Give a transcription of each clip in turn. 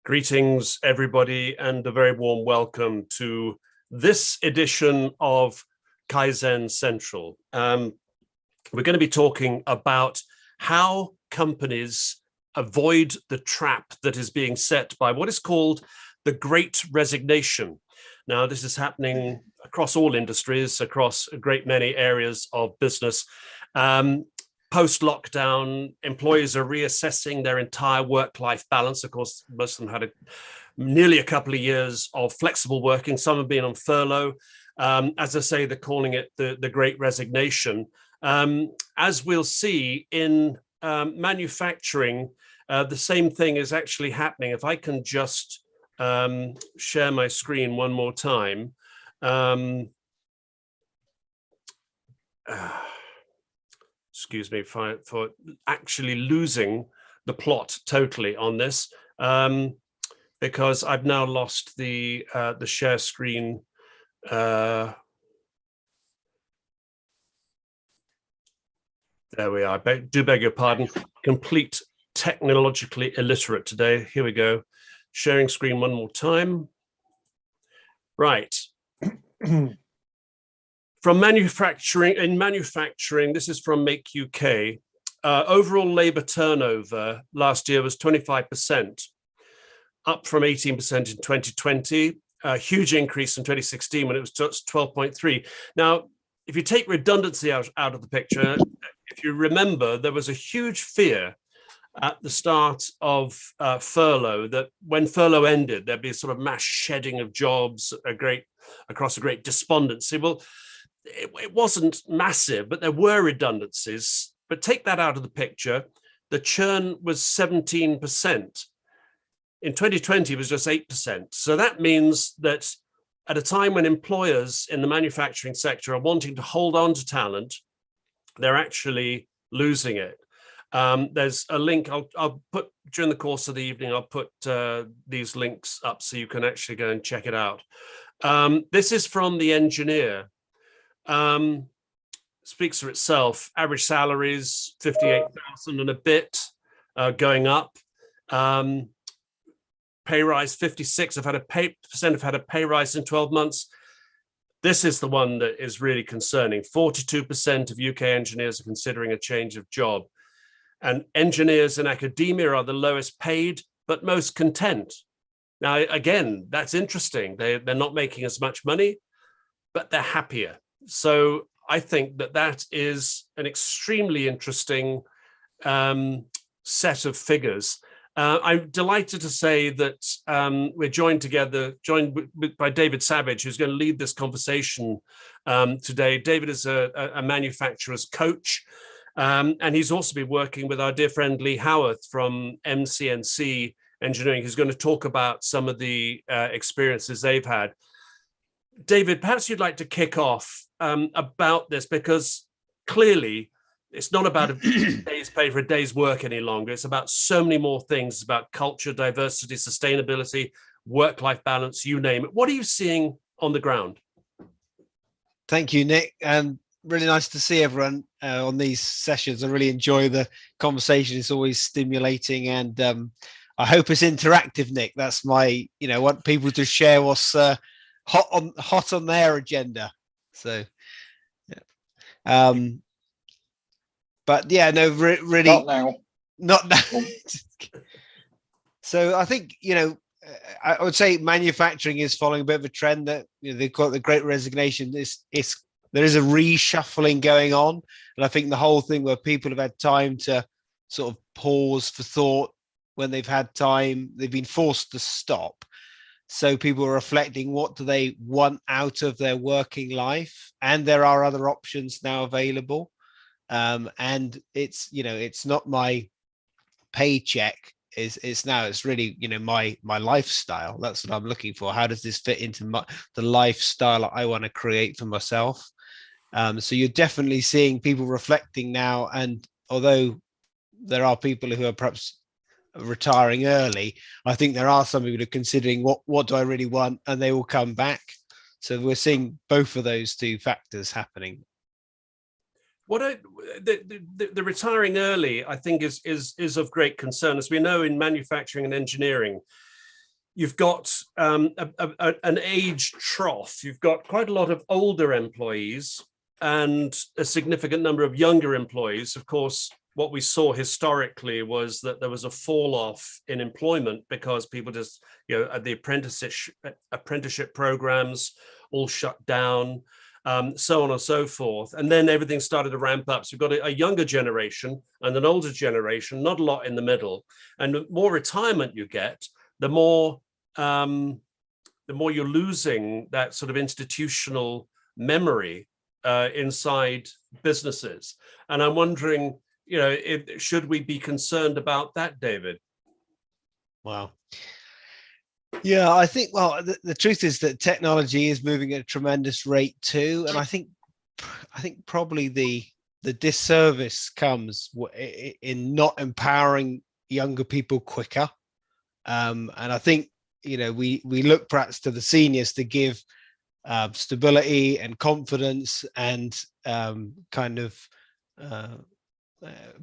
Greetings, everybody, and a very warm welcome to this edition of Kaizen Central. We're going to be talking about how companies avoid the trap that is being set by what is called the Great Resignation. Now, this is happening across all industries, across a great many areas of business. Post-lockdown, employees are reassessing their entire work-life balance. Of course, most of them had nearly a couple of years of flexible working. Some have been on furlough. As I say, they're calling it the Great Resignation. As we'll see in manufacturing, the same thing is actually happening. If I can just share my screen one more time. Excuse me for actually losing the plot totally on this, because I've now lost the share screen. There we are. I do beg your pardon. Complete technologically illiterate today. Here we go. Sharing screen one more time. Right. From manufacturing, this is from Make UK. Overall labor turnover last year was 25%, up from 18% in 2020. A huge increase in 2016 when it was just 12.3. Now, if you take redundancy out of the picture, if you remember, there was a huge fear at the start of furlough that when furlough ended, there'd be a sort of mass shedding of jobs, across a great despondency. Well, it wasn't massive, but there were redundancies. But take that out of the picture. The churn was 17%. In 2020, it was just 8%. So that means that at a time when employers in the manufacturing sector are wanting to hold on to talent, they're actually losing it. There's a link I'll put during the course of the evening. I'll put these links up so you can actually go and check it out. This is from the Engineer. Speaks for itself. Average salaries 58,000 and a bit, going up. Pay rise 56 have had a pay rise in 12 months. This is the one that is really concerning. 42% of UK engineers are considering a change of job, and engineers in academia are the lowest paid but most content. Now, again, that's interesting. They're not making as much money, but they're happier. So I think that is an extremely interesting set of figures. I'm delighted to say that we're joined by David Savage, who's going to lead this conversation today. David is a manufacturer's coach, and he's also been working with our dear friend Lee Howarth from MCNC Engineering, who's going to talk about some of the experiences they've had. David, perhaps you'd like to kick off about this, because clearly it's not about a day's pay for a day's work any longer. It's about so many more things. It's about culture, diversity, sustainability, work-life balance, you name it. What are you seeing on the ground? Thank you, Nick. And really nice to see everyone on these sessions. I really enjoy the conversation. It's always stimulating, and I hope it's interactive, Nick. That's my, I want people to share what's hot on their agenda. So yeah. But yeah, no, really not now. So I think, I would say manufacturing is following a bit of a trend that they've got the Great Resignation. There is a reshuffling going on, and I think the whole thing where people have had time to sort of pause for thought when they've had time, they've been forced to stop. So people are reflecting, what do they want out of their working life? And there are other options now available. And it's not my paycheck. It's really, my lifestyle. That's what I'm looking for. How does this fit into the lifestyle I want to create for myself? So you're definitely seeing people reflecting now. And although there are people who are perhaps retiring early, I think there are some people who are considering what do I really want, and they will come back. So we're seeing both of those two factors happening. The retiring early, I think, is of great concern. As we know, in manufacturing and engineering, you've got an age trough. You've got quite a lot of older employees and a significant number of younger employees. Of course, what we saw historically was that there was a fall off in employment because people just, the apprenticeship programs all shut down, so on and so forth. And then everything started to ramp up. So you've got a younger generation and an older generation, not a lot in the middle. And the more retirement you get, the more you're losing that sort of institutional memory inside businesses. And I'm wondering, should we be concerned about that, David? Wow. Yeah, I think, well, the truth is that technology is moving at a tremendous rate too. And I think probably the disservice comes in not empowering younger people quicker. And I think, we look perhaps to the seniors to give stability and confidence and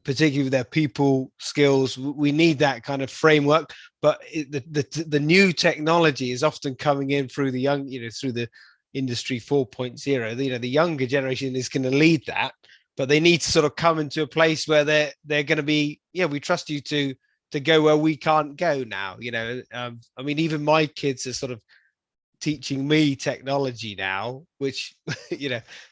particularly with their people skills. We need that kind of framework, but the new technology is often coming in through the young, through the industry 4.0. The younger generation is going to lead that, but they need to sort of come into a place where they're going to be, we trust you to go where we can't go now. I mean, even my kids are sort of teaching me technology now, which,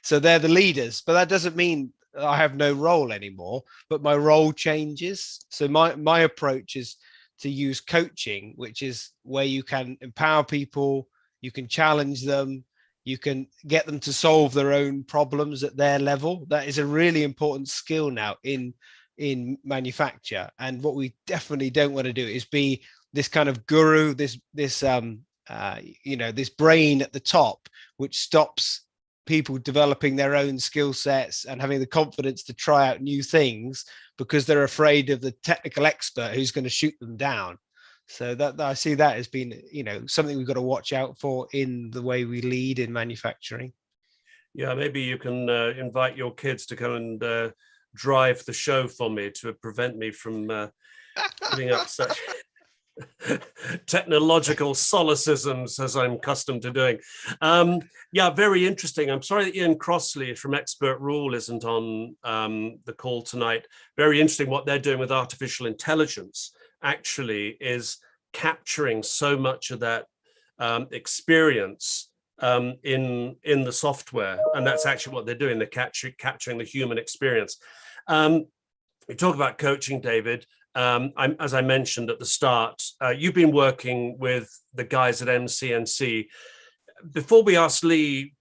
so they're the leaders, but that doesn't mean I have no role anymore, but my role changes. So my approach is to use coaching, which is where you can empower people, you can challenge them, you can get them to solve their own problems at their level. That is a really important skill now in manufacture. And what we definitely don't want to do is be this kind of guru, this brain at the top, which stops people developing their own skill sets and having the confidence to try out new things because they're afraid of the technical expert who's going to shoot them down. So that I see that as being, something we've got to watch out for in the way we lead in manufacturing. Yeah, maybe you can invite your kids to come and drive the show for me to prevent me from putting up such technological solecisms as I'm accustomed to doing. Yeah, very interesting. I'm sorry that Ian Crossley from Expert Rule isn't on the call tonight. Very interesting what they're doing with artificial intelligence actually is capturing so much of that experience in the software. And that's actually what they're doing. They're capturing the human experience. We talk about coaching, David. As I mentioned at the start, you've been working with the guys at MCNC. Before we ask Lee,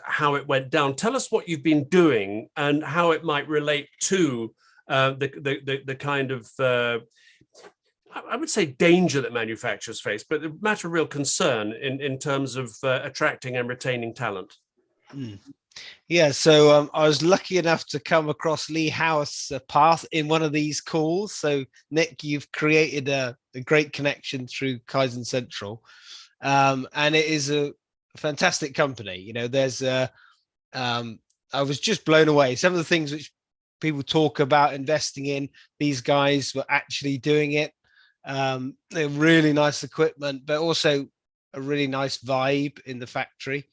how it went down, tell us what you've been doing and how it might relate to the kind of, I would say, danger that manufacturers face, but a matter of real concern in terms of attracting and retaining talent. Mm. Yeah, so I was lucky enough to come across Lee Howarth's path in one of these calls. So Nick, you've created a great connection through Kaizen Central, and it is a fantastic company. I was just blown away. Some of the things which people talk about investing in, these guys were actually doing it. They're really nice equipment, but also a really nice vibe in the factory.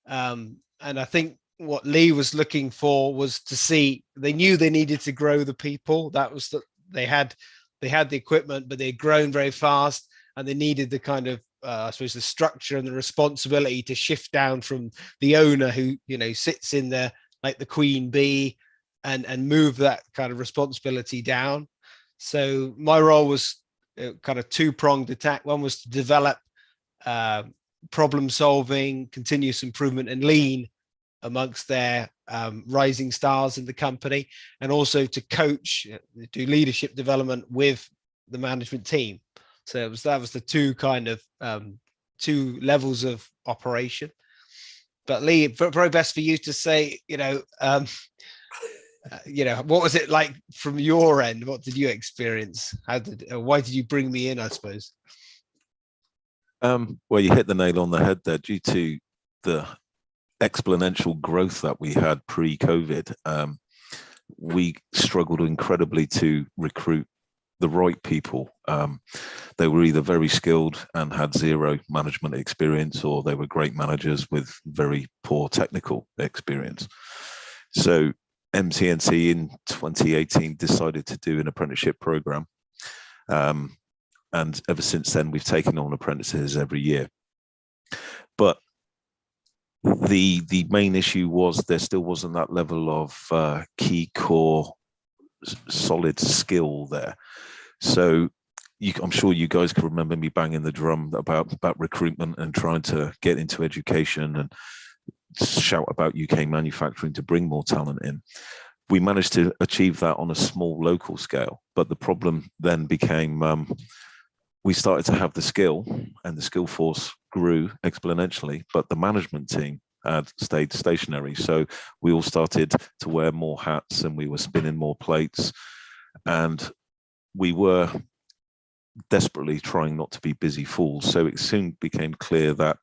And I think what Lee was looking for was to see, they knew they needed to grow the people. That was that they had the equipment, but they'd grown very fast and they needed the kind of, I suppose, the structure and the responsibility to shift down from the owner who, sits in there like the queen bee and move that kind of responsibility down. So my role was kind of two-pronged attack. One was to develop problem solving, continuous improvement and lean amongst their rising stars in the company, and also to coach, do leadership development with the management team. So that was the two kind of two levels of operation. But Lee, probably best for you to say, what was it like from your end? What did you experience? Why did you bring me in, I suppose? Well, you hit the nail on the head there. Due to the exponential growth that we had pre-COVID, we struggled incredibly to recruit the right people They were either very skilled and had zero management experience, or they were great managers with very poor technical experience. So MCNC in 2018 decided to do an apprenticeship program. And ever since then, we've taken on apprentices every year. But the main issue was there still wasn't that level of key core solid skill there. So I'm sure you guys can remember me banging the drum about recruitment and trying to get into education and shout about UK manufacturing to bring more talent in. We managed to achieve that on a small local scale, but the problem then became we started to have the skill, and the skill force grew exponentially, but the management team had stayed stationary. So we all started to wear more hats, and we were spinning more plates, and we were desperately trying not to be busy fools. So it soon became clear that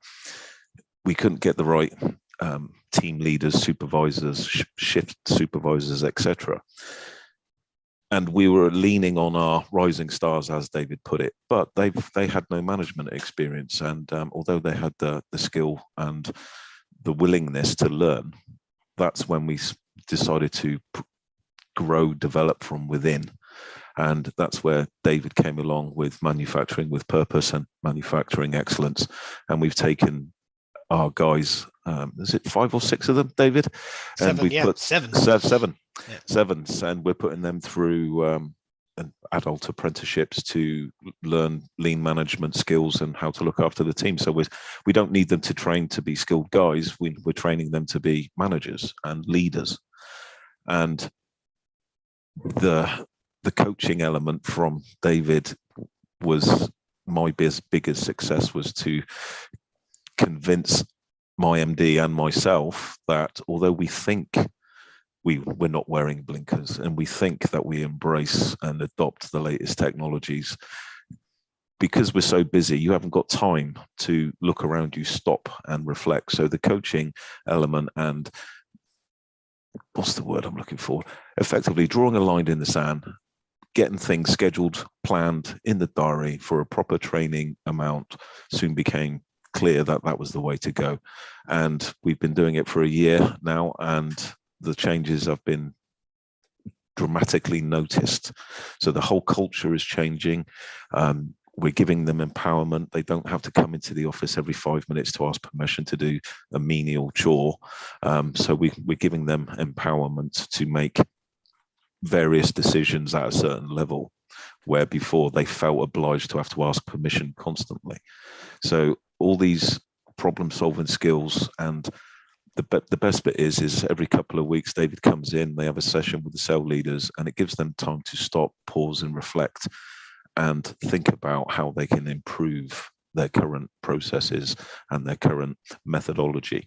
we couldn't get the right team leaders, supervisors, shift supervisors, etc. And we were leaning on our rising stars, as David put it, but they had no management experience. And although they had the skill and the willingness to learn, that's when we decided to grow, develop from within. And that's where David came along with manufacturing with purpose and manufacturing excellence. And we've taken our guys, is it 5 or 6 of them, David? Seven, and we've put seven. Seven, and we're putting them through adult apprenticeships to learn lean management skills and how to look after the team. So we don't need them to train to be skilled guys. We're training them to be managers and leaders. And the coaching element from David was my biggest success, was to convince my MD and myself that although we think we're not wearing blinkers and we think that we embrace and adopt the latest technologies, because we're so busy, you haven't got time to look around you, stop and reflect. So the coaching element and what's the word I'm looking for? Effectively drawing a line in the sand, getting things scheduled, planned in the diary for a proper training amount soon became clear that that was the way to go. And we've been doing it for a year now, and the changes have been dramatically noticed. So the whole culture is changing. We're giving them empowerment. They don't have to come into the office every 5 minutes to ask permission to do a menial chore. So we're giving them empowerment to make various decisions at a certain level, where before they felt obliged to have to ask permission constantly. So all these problem-solving skills, and the best bit is every couple of weeks, David comes in, they have a session with the cell leaders, and it gives them time to stop, pause and reflect and think about how they can improve their current processes and their current methodology.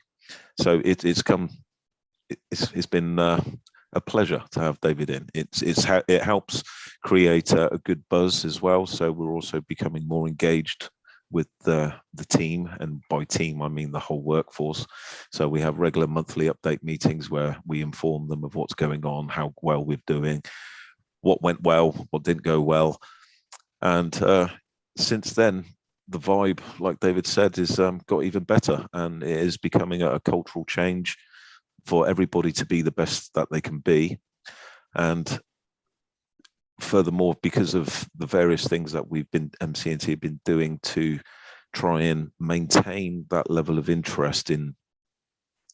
So it's been a pleasure to have David in. It helps create a good buzz as well. So we're also becoming more engaged with the team, and by team I mean the whole workforce. So we have regular monthly update meetings where we inform them of what's going on, how well we're doing, what went well, what didn't go well. And since then, the vibe, like David said, is got even better, and it is becoming a cultural change for everybody to be the best that they can be. And furthermore, because of the various things that MCNT have been doing to try and maintain that level of interest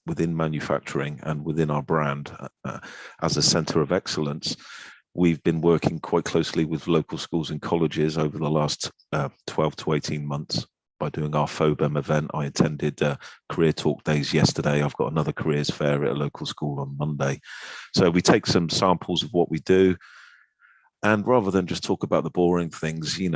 within manufacturing and within our brand as a centre of excellence, we've been working quite closely with local schools and colleges over the last 12 to 18 months by doing our FOBEM event. I attended Career Talk Days yesterday. I've got another careers fair at a local school on Monday. So we take some samples of what we do, and rather than just talk about the boring things, you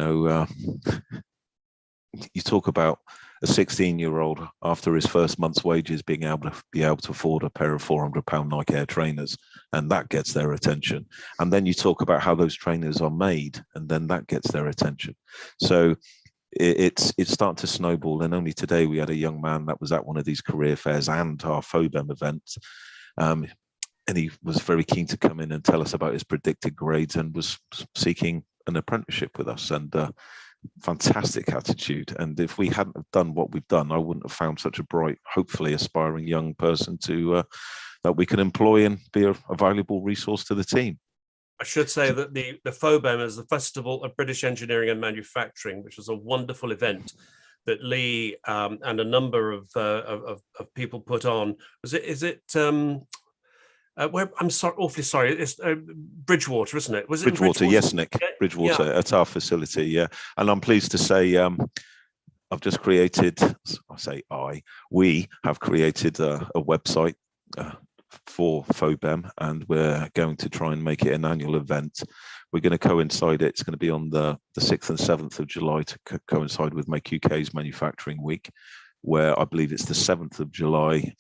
talk about a 16-year-old after his first month's wages being able to afford a pair of £400 Nike Air trainers, and that gets their attention. And then you talk about how those trainers are made, and then that gets their attention. So it's starting to snowball. And only today we had a young man that was at one of these career fairs and our FOBEM events. And he was very keen to come in and tell us about his predicted grades, and was seeking an apprenticeship with us, and fantastic attitude. And if we hadn't have done what we've done, I wouldn't have found such a bright, hopefully aspiring young person to that we can employ and be a valuable resource to the team. I should say that the FOBEM is the Festival of British Engineering and Manufacturing, which was a wonderful event that Lee and a number of people put on. I'm sorry, awfully sorry. It's Bridgewater, isn't it? Was it Bridgewater? Yes, Nick. Bridgewater, yeah. At our facility, yeah. And I'm pleased to say I've just created. We have created a website for FOBEM, and we're going to try and make it an annual event. We're going to coincide it. It's going to be on the 6th and 7th of July to coincide with Make UK's Manufacturing Week, where I believe it's the 7th of July.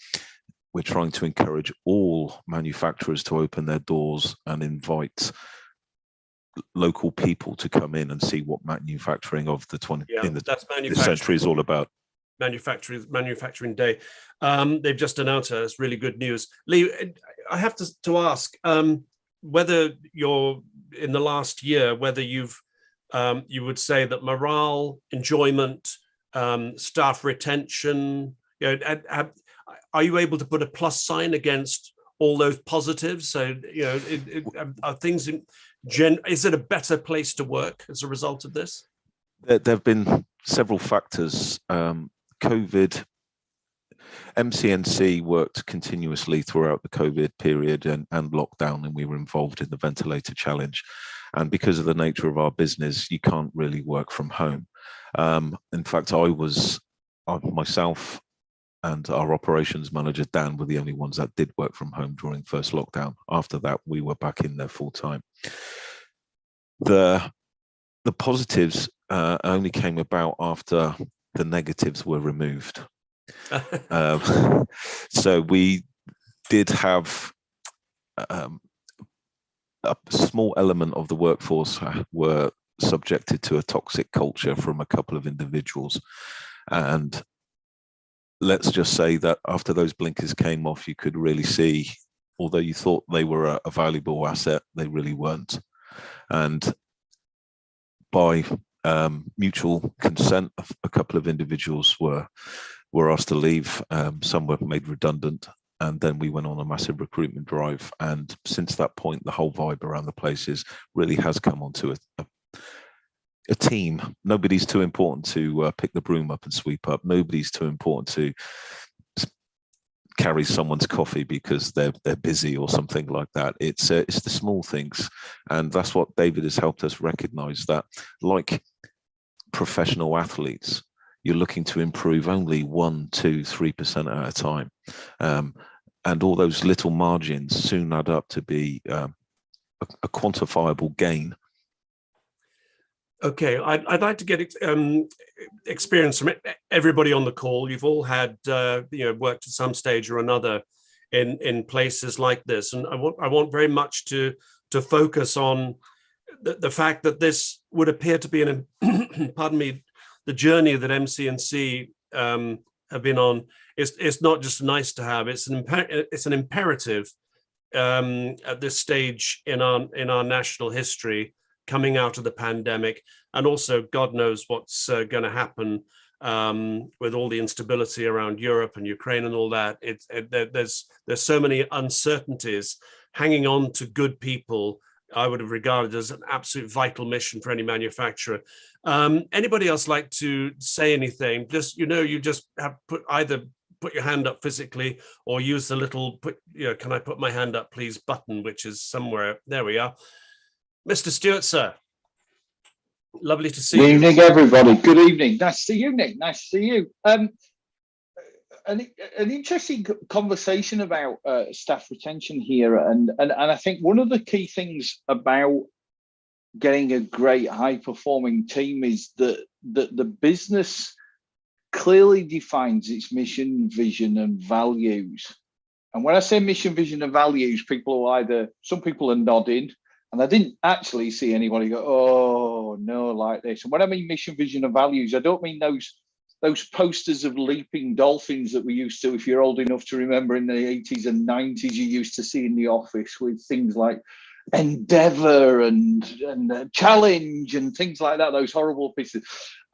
We're trying to encourage all manufacturers to open their doors and invite local people to come in and see what manufacturing of the this century is all about. Manufacturing Day. They've just announced it. It's really good news. Lee, I have to ask whether you're in the last year, whether you would say that morale, enjoyment, staff retention, are you able to put a plus sign against all those positives? So, are things is it a better place to work as a result of this? There have been several factors. COVID, MCNC worked continuously throughout the COVID period and lockdown, and we were involved in the ventilator challenge. And because of the nature of our business, you can't really work from home. In fact, myself and our operations manager, Dan, were the only ones that did work from home during first lockdown. After that, we were back in there full time. The positives only came about after the negatives were removed. So we did have a small element of the workforce were subjected to a toxic culture from a couple of individuals. And let's just say that after those blinkers came off, you could really see, although you thought they were a valuable asset, they really weren't. And by mutual consent, a couple of individuals were asked to leave. Some were made redundant, and then we went on a massive recruitment drive. And since that point, the whole vibe around the place really has come onto a team. Nobody's too important to pick the broom up and sweep up. Nobody's too important to carry someone's coffee because they're busy or something like that. It's the small things, and that's what David has helped us recognize, that like professional athletes, you're looking to improve only 1%, 2%, 3% at a time, and all those little margins soon add up to be a quantifiable gain. Okay, I'd like to get experience from everybody on the call. You've all had worked at some stage or another in places like this, and I want very much to focus on the fact that this would appear to be pardon me, the journey that MC&C have been on is not just nice to have. It's an imperative at this stage in our national history, coming out of the pandemic, and also God knows what's going to happen with all the instability around Europe and Ukraine and all that. There's so many uncertainties. Hanging on to good people, I would have regarded as an absolute vital mission for any manufacturer. Anybody else like to say anything? You just have put your hand up physically, or use the little can I put my hand up please button, which is somewhere. There we are. Mr. Stewart, sir, lovely to see you. Good evening, everybody. Good evening. Nice to see you, Nick. Nice to see you. An interesting conversation about staff retention here, and I think one of the key things about getting a great high-performing team is that the business clearly defines its mission, vision, and values. And when I say mission, vision, and values, some people are nodding. And I didn't actually see anybody go, oh, no, like this. And when I mean mission, vision, and values, I don't mean those posters of leaping dolphins that we used to, if you're old enough to remember, in the 80s and 90s, you used to see in the office with things like endeavor and challenge and things like that, those horrible pieces.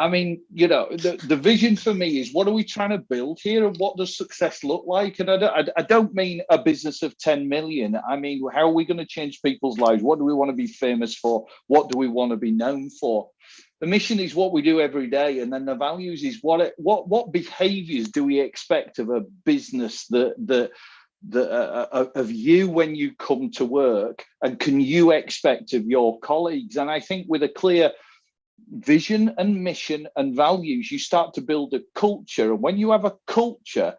I mean, the vision for me is, what are we trying to build here, and what does success look like? And I don't mean a business of 10 million. I mean, how are we going to change people's lives? What do we want to be famous for? What do we want to be known for? The mission is what we do every day, and then the values is what behaviors do we expect of a business that of you when you come to work, and can you expect of your colleagues? And I think with a clear vision and mission and values, you start to build a culture. And when you have a culture,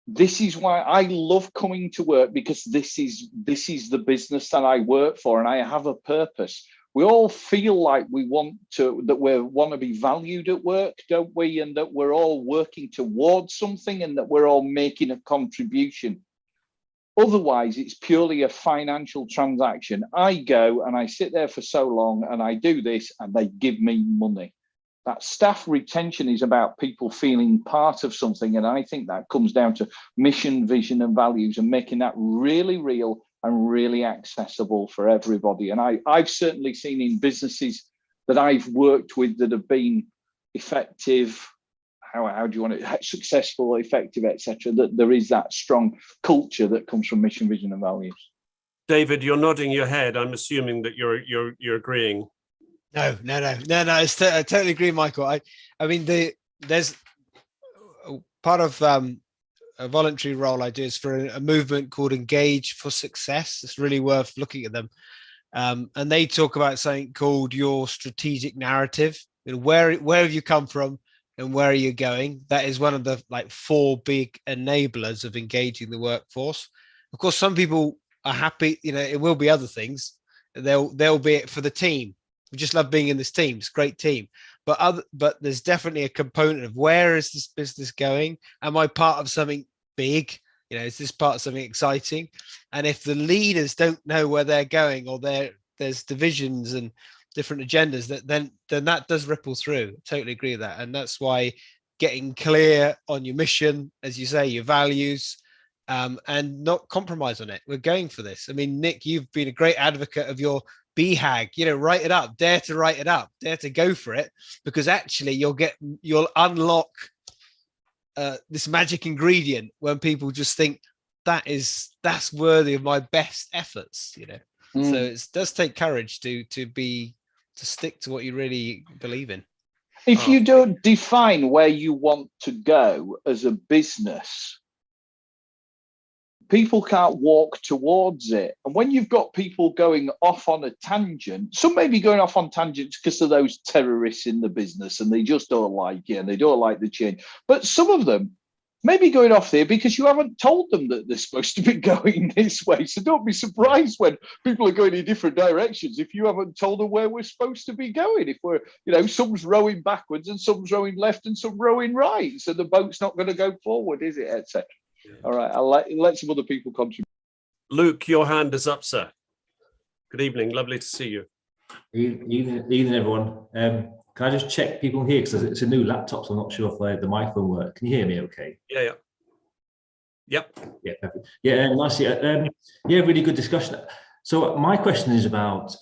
this is why I love coming to work, because this is the business that I work for, and I have a purpose. We all feel like we want to be valued at work, don't we? And that we're all working towards something, and that we're all making a contribution. Otherwise, it's purely a financial transaction. I go and I sit there for so long and I do this and they give me money. That staff retention is about people feeling part of something. And I think that comes down to mission, vision, and values, and making that really real and really accessible for everybody. And I've certainly seen in businesses that I've worked with that have been effective, how do you want it, successful, effective, etc., that there is that strong culture that comes from mission, vision, and values. David, you're nodding your head. I'm assuming that you're agreeing. No. I totally agree, Michael. I mean, there's part of a voluntary role I do is for a movement called Engage for Success. It's really worth looking at them. And they talk about something called your strategic narrative. Where have you come from and where are you going? That is one of the 4 big enablers of engaging the workforce. Of course, some people are happy, it will be other things. They'll be it for the team. We just love being in this team. It's a great team. But there's definitely a component of, where is this business going? Am I part of something big? Is this part of something exciting? And if the leaders don't know where they're going, or there's divisions and different agendas, then that does ripple through. Totally agree with that. And that's why getting clear on your mission, as you say, your values, and not compromise on it. We're going for this. I mean, Nick, you've been a great advocate of your BHAG, write it up, dare to write it up, dare to go for it, because actually you'll unlock this magic ingredient when people just think that's worthy of my best efforts, So it does take courage to stick to what you really believe in. If you don't define where you want to go as a business, people can't walk towards it. And when you've got people going off on a tangent, some may be going off on tangents because of those terrorists in the business and they just don't like it and they don't like the change. But some of them may be going off there because you haven't told them that they're supposed to be going this way. So don't be surprised when people are going in different directions if you haven't told them where we're supposed to be going. If we're, some's rowing backwards and some's rowing left and some rowing right. So the boat's not going to go forward, is it, etc. Yeah. All right, I'll let some other people contribute. Luke, your hand is up, sir. Good evening. Lovely to see you. Evening, everyone. Can I just check people can hear, because it's a new laptop, so I'm not sure if the microphone works. Can you hear me okay? Yeah. Yep. Yeah, perfect. Yeah, nice. Yeah, really good discussion. So my question is about,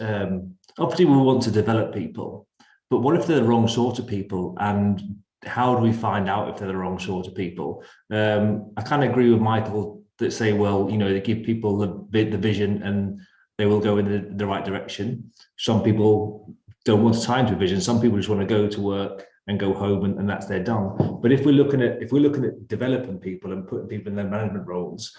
obviously we want to develop people, but what if they're the wrong sort of people, and how do we find out if they're the wrong sort of people? I kind of agree with Michael that say, well, they give people the vision and they will go in the right direction. Some people don't want to tie into a vision. Some people just want to go to work and go home and that's their done. But if we're looking at developing people and putting people in their management roles,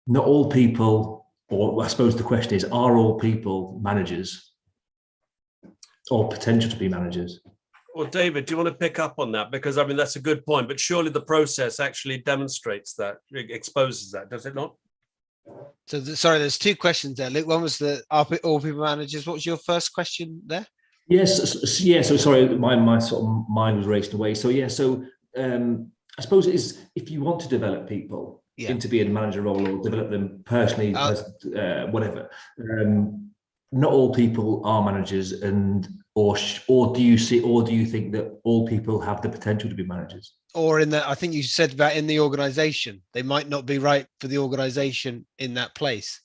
not all people, or I suppose the question is, are all people managers or potential to be managers? Well, David, do you want to pick up on that? Because I mean, that's a good point, but surely the process actually demonstrates that, exposes that, does it not? So, sorry, there's 2 questions there, Luke. One was are all people managers. What was your first question there? Yes, yeah. So sorry, my sort of mind was racing away. So yeah, I suppose it is, if you want to develop people into being a manager role or develop them personally, whatever. Not all people are managers, or do you think that all people have the potential to be managers? Or I think you said about in the organization, they might not be right for the organization in that place.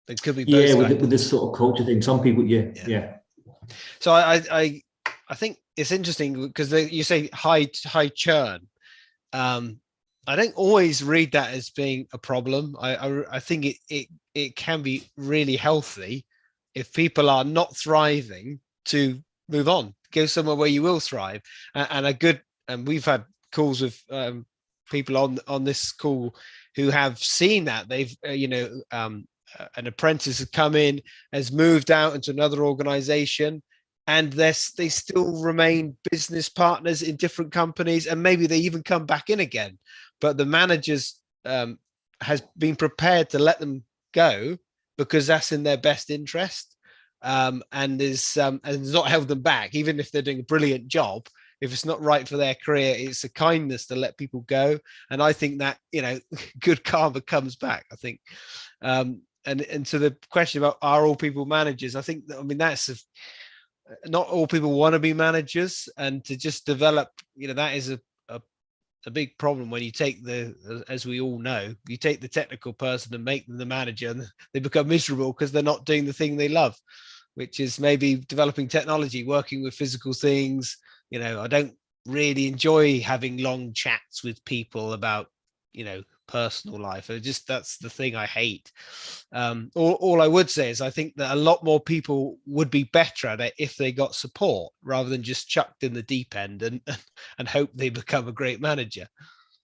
It could be both. Yeah, with this sort of culture thing, some people, yeah. So I think it's interesting because you say high churn. I don't always read that as being a problem. I think it can be really healthy if people are not thriving to move on, go somewhere where you will thrive. And we've had calls with people on this call who have seen that they've an apprentice has come in, has moved out into another organization, and they still remain business partners in different companies, and maybe they even come back in again, but the managers has been prepared to let them go because that's in their best interest, and is not held them back, even if they're doing a brilliant job. If it's not right for their career, it's a kindness to let people go. And I think that, good karma comes back, I think. And to the question about, are all people managers? I think, that's not all people want to be managers, and to just develop, that is a big problem when you take as we all know, you take the technical person and make them the manager, and they become miserable because they're not doing the thing they love, which is maybe developing technology, working with physical things. I don't really enjoy having long chats with people about, personal life. That's the thing I hate. All I would say is I think that a lot more people would be better at it if they got support rather than just chucked in the deep end and hope they become a great manager.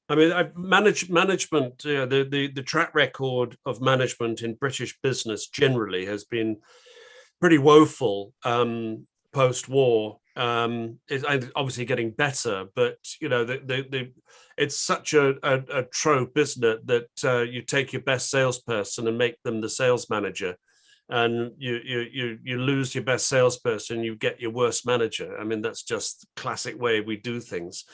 I mean, management, the track record of management in British business generally has been pretty woeful post-war. It's obviously getting better, but it's such a trope, isn't it, that you take your best salesperson and make them the sales manager, and you lose your best salesperson, you get your worst manager. I mean, that's just the classic way we do things,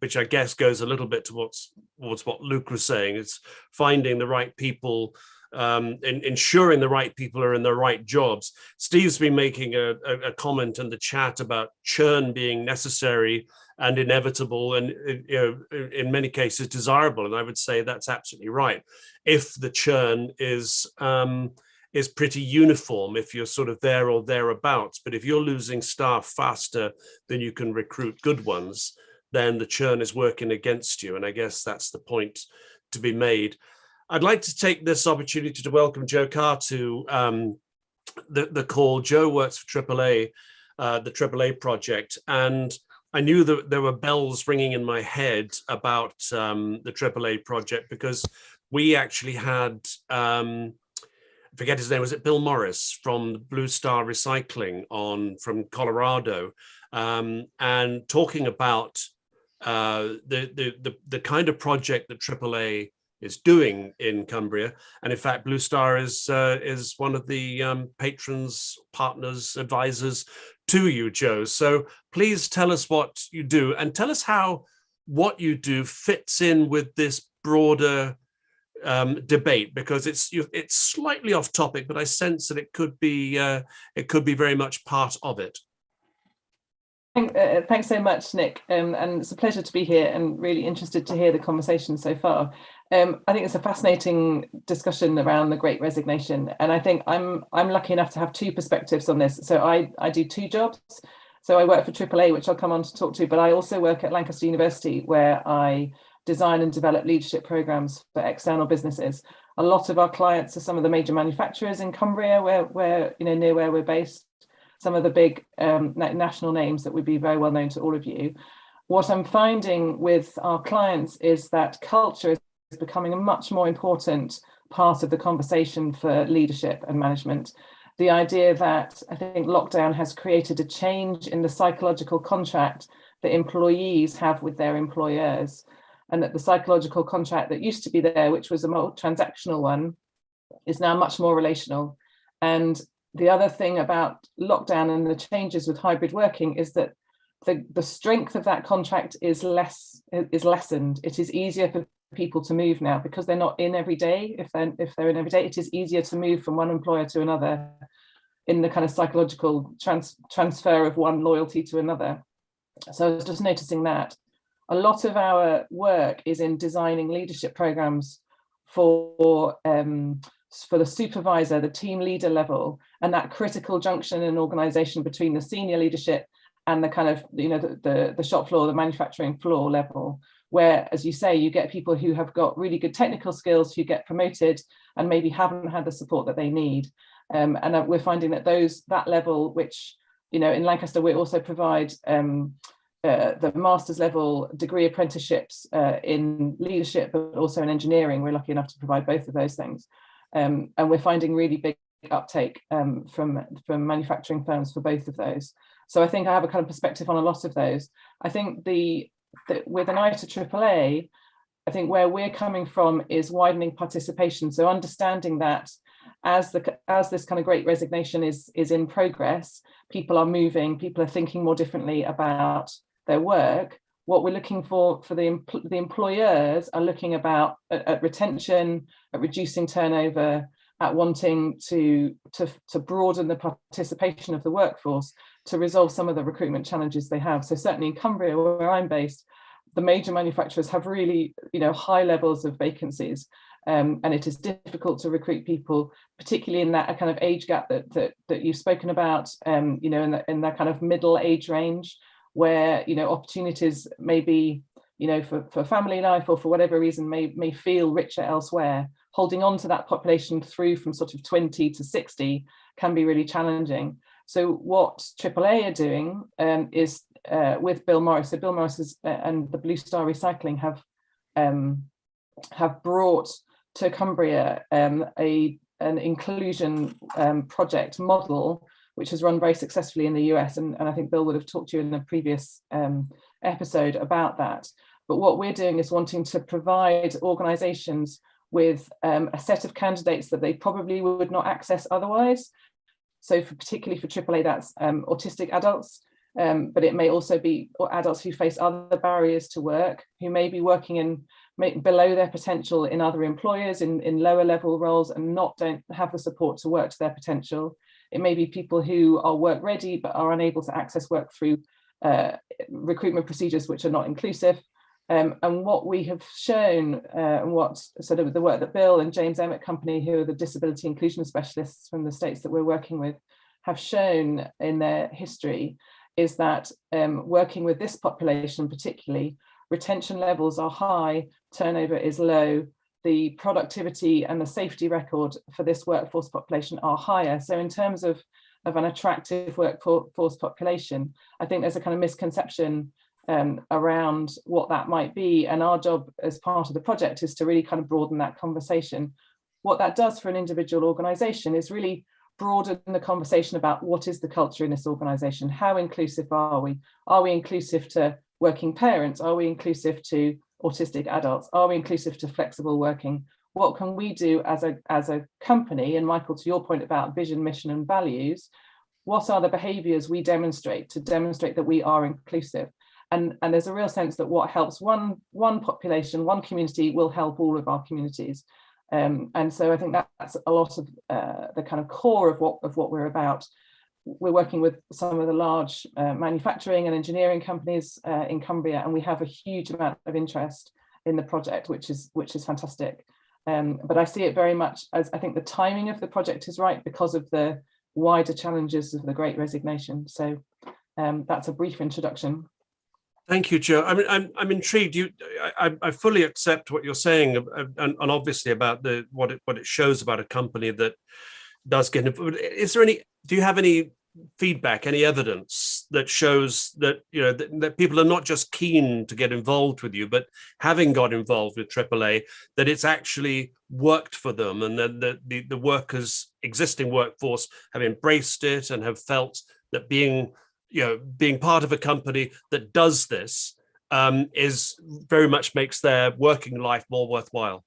which I guess goes a little bit towards what Luke was saying. It's finding the right people, ensuring the right people are in the right jobs. Steve's been making a comment in the chat about churn being necessary and inevitable, and in many cases desirable. And I would say that's absolutely right. If the churn is pretty uniform, if you're sort of there or thereabouts, but if you're losing staff faster than you can recruit good ones, then the churn is working against you. And I guess that's the point to be made. I'd like to take this opportunity to welcome Joe Carr to the call. Joe works for AAA, the AAA project, and I knew that there were bells ringing in my head about the AAA project because we actually had, I forget his name, was it Bill Morris from Blue Star Recycling from Colorado, and talking about the kind of project that AAA is doing in Cumbria. And in fact, Blue Star is one of the patrons, partners, advisors to you, Joe. So please tell us what you do, and tell us how what you do fits in with this broader debate, because it's slightly off topic, but I sense that it could be very much part of it. Thanks so much, Nick, and it's a pleasure to be here and really interested to hear the conversation so far. I think it's a fascinating discussion around the Great Resignation, and I think I'm lucky enough to have two perspectives on this. So I do two jobs. So I work for AAA, which I'll come on to talk to, but I also work at Lancaster University, where I design and develop leadership programs for external businesses. A lot of our clients are some of the major manufacturers in Cumbria, where near where we're based. Some of the big national names that would be very well known to all of you. What I'm finding with our clients is that culture is becoming a much more important part of the conversation for leadership and management. The idea that I think lockdown has created a change in the psychological contract that employees have with their employers, and that the psychological contract that used to be there, which was a more transactional one, is now much more relational. And the other thing about lockdown and the changes with hybrid working is that the strength of that contract is lessened. It is easier for people to move now because they're not in every day. If they're in every day, it is easier to move from one employer to another in the kind of psychological transfer of one loyalty to another. So I was just noticing that a lot of our work is in designing leadership programs for for the supervisor, the team leader level, and that critical junction in an organization between the senior leadership and the kind of, the shop floor, the manufacturing floor level, where, as you say, you get people who have got really good technical skills who get promoted and maybe haven't had the support that they need. And we're finding that that level, which, in Lancaster, we also provide the master's level degree apprenticeships in leadership, but also in engineering. We're lucky enough to provide both of those things. And we're finding really big uptake from manufacturing firms for both of those. So I think I have a kind of perspective on a lot of those. I think with an eye to AAA, I think where we're coming from is widening participation. So understanding that as this kind of great resignation is in progress, people are moving, people are thinking more differently about their work. What we're looking for the employers are looking at retention, at reducing turnover, at wanting to broaden the participation of the workforce to resolve some of the recruitment challenges they have. So certainly in Cumbria, where I'm based, the major manufacturers have really, high levels of vacancies, and it is difficult to recruit people, particularly in that kind of age gap that you've spoken about, in that kind of middle age range, where opportunities may be, for family life or for whatever reason may feel richer elsewhere. Holding on to that population through from sort of 20 to 60 can be really challenging. So what AAA are doing is with Bill Morris. So Bill Morris and the Blue Star Recycling have brought to Cumbria an inclusion project model, which has run very successfully in the US. And I think Bill would have talked to you in the previous episode about that. But what we're doing is wanting to provide organizations with a set of candidates that they probably would not access otherwise. So particularly for AAA, that's autistic adults, but it may also be adults who face other barriers to work, who may be working below their potential in other employers, in lower level roles, and don't have the support to work to their potential. It may be people who are work ready but are unable to access work through recruitment procedures which are not inclusive. And what we have shown, and what sort of the work that Bill and James Emmett Company, who are the disability inclusion specialists from the states that we're working with, have shown in their history, is that working with this population particularly, retention levels are high, turnover is low, the productivity and the safety record for this workforce population are higher. So in terms of an attractive workforce population, I think there's a kind of misconception around what that might be, and our job as part of the project is to really kind of broaden that conversation. What that does for an individual organization is really broaden the conversation about what is the culture in this organization. How inclusive are we? Are we inclusive to working parents? Are we inclusive to autistic adults? Are we inclusive to flexible working? What can we do as a company? And Michael, to your point about vision, mission and values, what are the behaviors we demonstrate to demonstrate that we are inclusive? And there's a real sense that what helps one population, one community, will help all of our communities. And so I think that's a lot of the kind of core of what we're about. We're working with some of the large manufacturing and engineering companies in Cumbria, and we have a huge amount of interest in the project, which is fantastic. But I see it very much as, I think the timing of the project is right because of the wider challenges of the Great Resignation. So that's a brief introduction. Thank you, Joe. I mean, I'm intrigued. I fully accept what you're saying, and obviously about what it shows about a company that does get involved. Do you have any feedback, any evidence that shows that that people are not just keen to get involved with you, but having got involved with AAA, that it's actually worked for them, and that the workers, existing workforce, have embraced it and have felt that being part of a company that does this is very much makes their working life more worthwhile?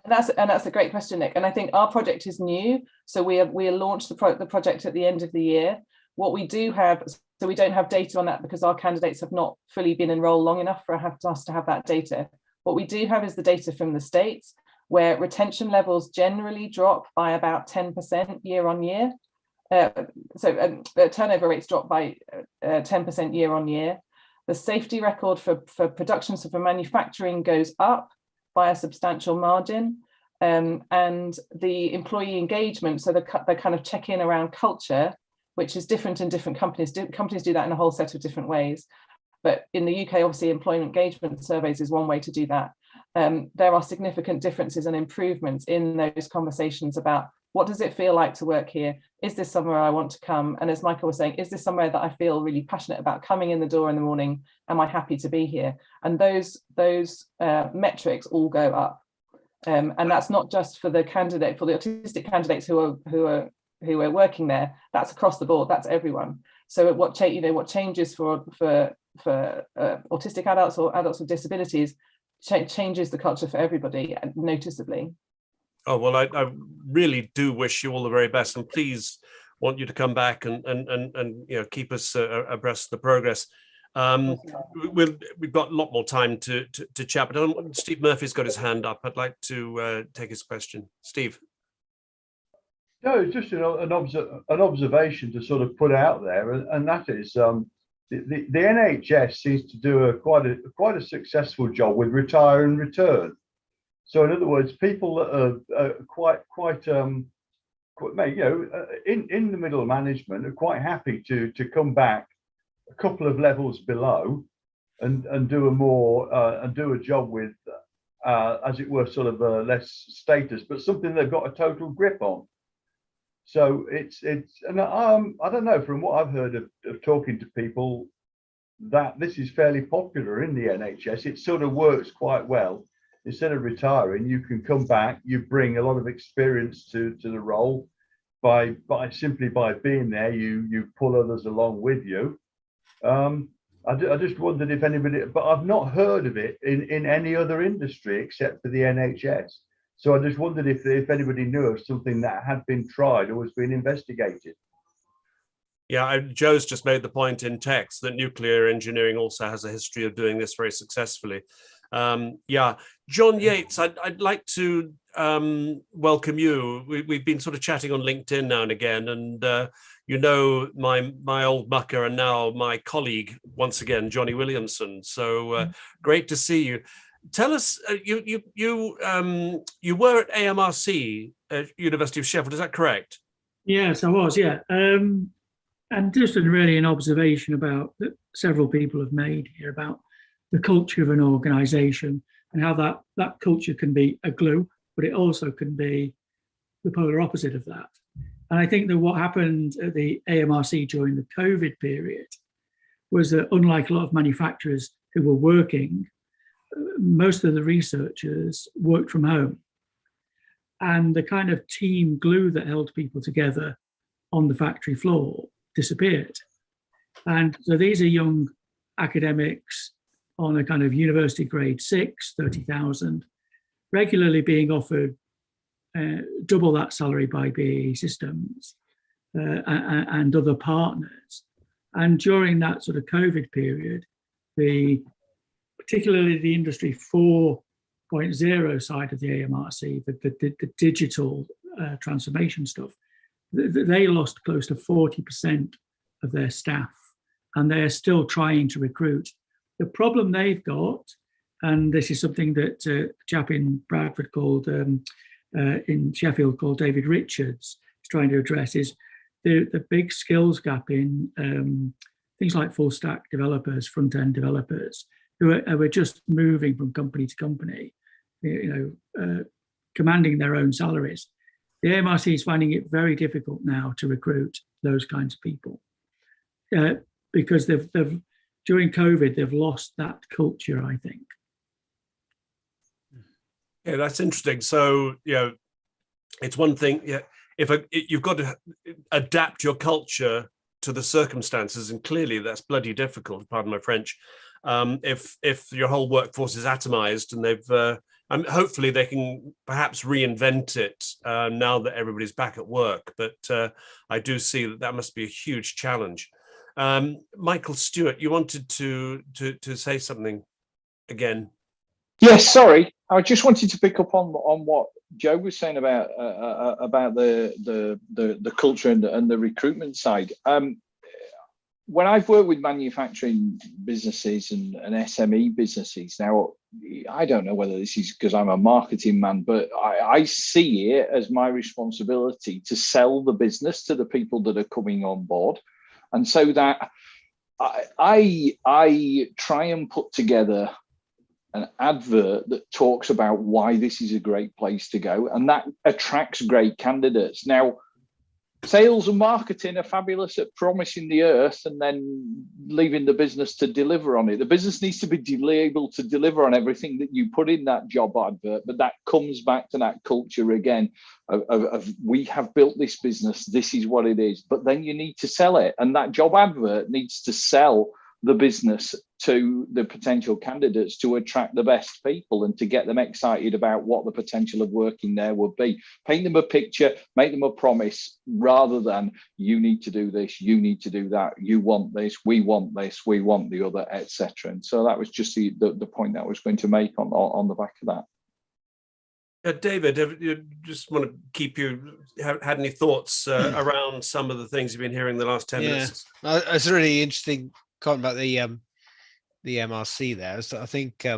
And that's a great question, Nick. And I think our project is new, so we launched the project at the end of the year. What we do have, so we don't have data on that because our candidates have not fully been enrolled long enough for us to have that data. What we do have is the data from the States, where retention levels generally drop by about 10% year on year. So turnover rates drop by 10% year on year. The safety record for production, so for manufacturing, goes up by a substantial margin. and the employee engagement, so the kind of check-in around culture, which is different in different companies. Companies do that in a whole set of different ways. But in the UK, obviously, employment engagement surveys is one way to do that. There are significant differences and improvements in those conversations about what does it feel like to work here? Is this somewhere I want to come? And as Michael was saying, is this somewhere that I feel really passionate about coming in the door in the morning? Am I happy to be here? And those metrics all go up. And that's not just for the autistic candidates who are working there. That's across the board. That's everyone. So what changes for autistic adults or adults with disabilities changes the culture for everybody noticeably. Oh, well, I really do wish you all the very best, and please want you to come back and keep us abreast of the progress. We've got a lot more time to chat, but Steve Murphy's got his hand up. I'd like to take his question. Steve. No, it's just an observation to sort of put out there, and that is the NHS seems to do quite a successful job with retire and return. So in other words, people that are quite in the middle management are quite happy to come back a couple of levels below and do a job with as it were sort of less status, but something they've got a total grip on. So it's and I don't know, from what I've heard of talking to people, that this is fairly popular in the NHS. It sort of works quite well. Instead of retiring, you can come back, you bring a lot of experience to the role by simply being there, you pull others along with you. I just wondered if anybody, but I've not heard of it in any other industry except for the NHS. So I just wondered if anybody knew of something that had been tried or was being investigated. Yeah, Joe's just made the point in text that nuclear engineering also has a history of doing this very successfully. John Yates, I'd like to welcome you. We've been sort of chatting on LinkedIn now and again, and my old mucker and now my colleague once again, Johnny Williamson. So great to see you. Tell us, you were at AMRC at University of Sheffield, is that correct? Yes, I was. Yeah, and just really an observation about that several people have made here about the culture of an organisation and how that culture can be a glue, but it also can be the polar opposite of that. And I think that what happened at the AMRC during the COVID period was that, unlike a lot of manufacturers who were working, most of the researchers worked from home. And the kind of team glue that held people together on the factory floor disappeared. And so these are young academics on a kind of university grade 6, 30,000, regularly being offered double that salary by BAE Systems and other partners. And during that sort of COVID period, particularly the Industry 4.0 side of the AMRC, the digital transformation stuff, they lost close to 40% of their staff, and they are still trying to recruit. The problem they've got, and this is something that a chap in Bradford called, in Sheffield called David Richards is trying to address, is the big skills gap in things like full stack developers, front end developers, who are just moving from company to company, commanding their own salaries. The AMRC is finding it very difficult now to recruit those kinds of people because they've during COVID, they've lost that culture, I think. Yeah, that's interesting. So, it's one thing, you've got to adapt your culture to the circumstances, and clearly that's bloody difficult, pardon my French, if your whole workforce is atomized, and they've hopefully they can perhaps reinvent it now that everybody's back at work. But I do see that must be a huge challenge. Michael Stewart, you wanted to say something again. Yes, sorry. I just wanted to pick up on what Joe was saying about the culture and the recruitment side. When I've worked with manufacturing businesses and SME businesses, now I don't know whether this is because I'm a marketing man, but I see it as my responsibility to sell the business to the people that are coming on board. And so that I try and put together an advert that talks about why this is a great place to go, and that attracts great candidates. Now, sales and marketing are fabulous at promising the earth and then leaving the business to deliver on it. The business needs to be able to deliver on everything that you put in that job advert, but that comes back to that culture again of we have built this business, this is what it is, but then you need to sell it, and that job advert needs to sell the business to the potential candidates to attract the best people and to get them excited about what the potential of working there would be. Paint them a picture, make them a promise, rather than you need to do this, you need to do that, you want this, we want the other, etc. And so that was just the point that I was going to make on the back of that. David, you just want to keep you had any thoughts around some of the things you've been hearing the last 10 minutes? It's a really interesting comment about the MRC there. So I think I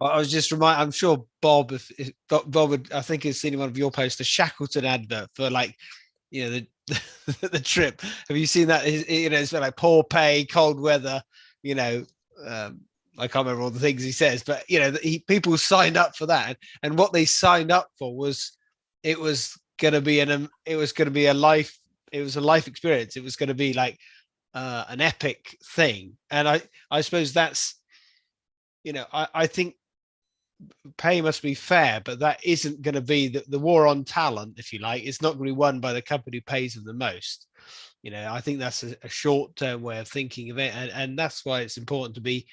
was just I'm sure Bob, if Bob would, I think has seen one of your posts, the Shackleton advert for the trip. Have you seen that? It's like poor pay, cold weather. I can't remember all the things he says, but people signed up for that, and what they signed up for was it was going to be a life experience. It was going to be like an epic thing, and I suppose that's I think pay must be fair, but that isn't going to be the war on talent, if you like. It's not going to be won by the company who pays them the most. I think that's a short-term way of thinking of it, and that's why it's important to be,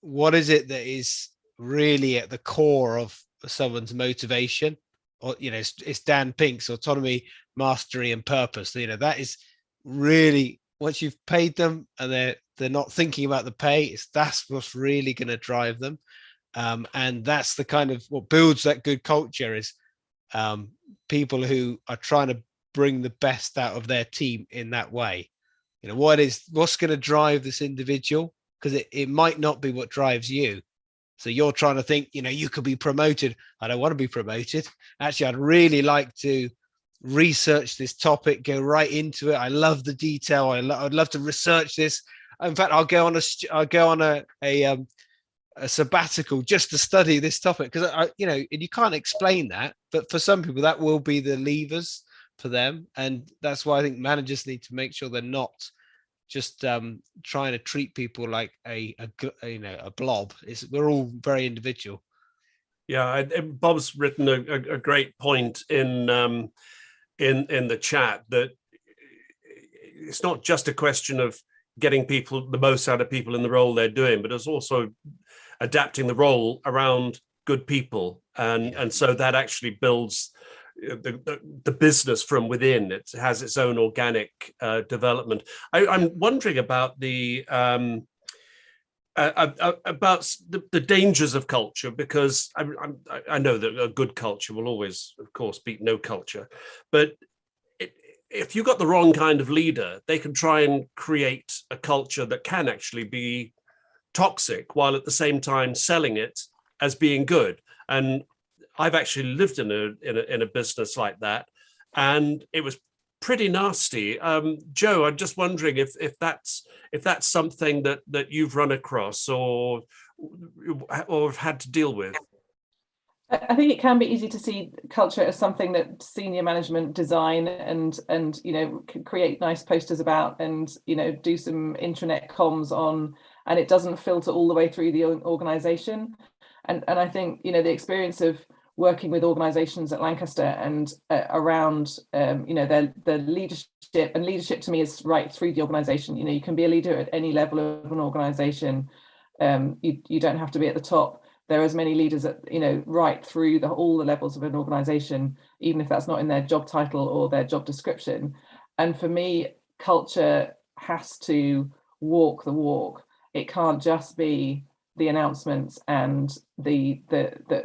what is it that is really at the core of someone's motivation? Or it's Dan Pink's autonomy, mastery, and purpose. That is really, once you've paid them and they're not thinking about the pay, that's what's really going to drive them. And that's the kind of what builds that good culture is people who are trying to bring the best out of their team in that way. What's going to drive this individual? Because it might not be what drives you. So you're trying to think, you could be promoted. I don't want to be promoted. Actually, I'd really like to research this topic, go right into it. I love the detail. I'd love to research this. In fact, I'll go on a sabbatical just to study this topic, because you can't explain that, but for some people that will be the levers for them, and that's why I think managers need to make sure they're not just trying to treat people like a blob. We're all very individual. Yeah, Bob's written a great point in the chat that it's not just a question of getting the most out of people in the role they're doing, but it's also adapting the role around good people, and so that actually builds the business from within. It has its own organic development. I'm wondering about the dangers of culture, because I know that a good culture will always, of course, beat no culture, but if you've got the wrong kind of leader, they can try and create a culture that can actually be toxic while at the same time selling it as being good. And I've actually lived in a business like that, and it was pretty nasty. Joe, I'm just wondering if that's something that you've run across or have had to deal with. I think it can be easy to see culture as something that senior management design and create nice posters about and do some intranet comms on, and it doesn't filter all the way through the organization. And I think the experience of working with organizations at Lancaster and around their leadership, and leadership to me is right through the organization. You can be a leader at any level of an organization. You don't have to be at the top. There are as many leaders at right through all the levels of an organization, even if that's not in their job title or their job description. And for me, culture has to walk the walk. It can't just be the announcements and the